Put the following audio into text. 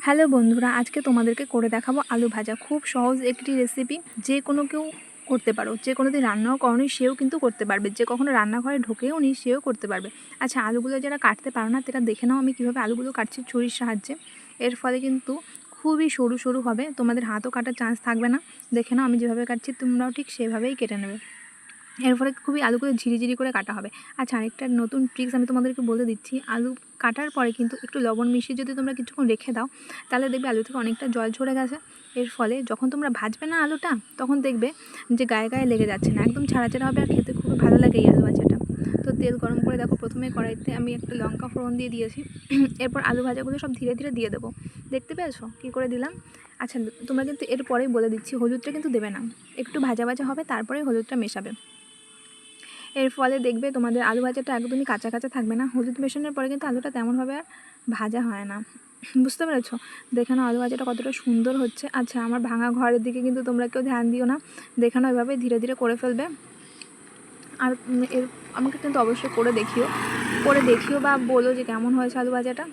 Hello বন্ধুরা, আজকে তোমাদেরকে করে দেখাবো আলু ভাজা। খুব সহজ একটি রেসিপি, যে কোনো কেউ করতে পারো। যে কোনো দিন রান্নাও করনি সেও কিন্তু করতে পারবে, যে কখনো রান্নাঘরে ঢোকেও নি সেও করতে পারবে। আচ্ছা, আলুগুলো যারা কাটতে পারো না তারা দেখে নাও আমি কীভাবে আলুগুলো কাটছি ছুরির সাহায্যে। এর ফলে কিন্তু খুবই সরু সরু হবে, তোমাদের হাতও কাটার চান্স থাকবে না। দেখে নাও আমি যেভাবে কাটছি তোমরাও ঠিক সেভাবেই কেটে নেবে। এর ফলে খুবই আলুগুলো ঝিরিঝিরি করে কাটা হবে। আচ্ছা, আরেকটা নতুন ট্রিক্স আমি তোমাদেরকে বলে দিচ্ছি। আলু কাটার পরে কিন্তু একটু লবণ মিশিয়ে যদি তোমরা কিছুক্ষণ রেখে দাও, তাহলে দেখবে আলু থেকে অনেকটা জল ঝরে গেছে। এর ফলে যখন তোমরা ভাজবে না আলুটা, তখন দেখবে যে গায়ে গায়ে লেগে যাচ্ছে না, একদম ছাড়া ছাড়া হবে আর খেতে খুবই ভালো লাগে এই আলু ভাজাটা। তো তেল গরম করে দেখো, প্রথমে কড়াইতে আমি একটা লঙ্কা ফোড়ন দিয়ে দিয়েছি। এরপর আলু ভাজাগুলো সব ধীরে ধীরে দিয়ে দেবো। দেখতে পেয়েছো কী করে দিলাম? আচ্ছা, তোমরা কিন্তু এরপরেই বলে দিচ্ছি, হলুদটা কিন্তু দেবে না, একটু ভাজা ভাজা হবে তারপরে হলুদটা মেশাবে। এর ফলে দেখবে তোমাদের আলু ভাজাটা একদমই কাঁচা কাঁচা থাকবে না। হলুদ মেশানোর পরে কিন্তু আলুটা তেমনভাবে আর ভাজা হয় না। বুঝতে পেরেছো? দেখে নাও আলু ভাজাটা কতটা সুন্দর হচ্ছে। আচ্ছা, আমার ভাঙা ঘরের দিকে কিন্তু তোমরা কেউ ধ্যান দিও না, দেখে নাও এভাবে ধীরে ধীরে করে ফেলবে। আর আমাকে কিন্তু অবশ্যই করে দেখিও বা বলো যে কেমন হয়েছে আলু ভাজাটা।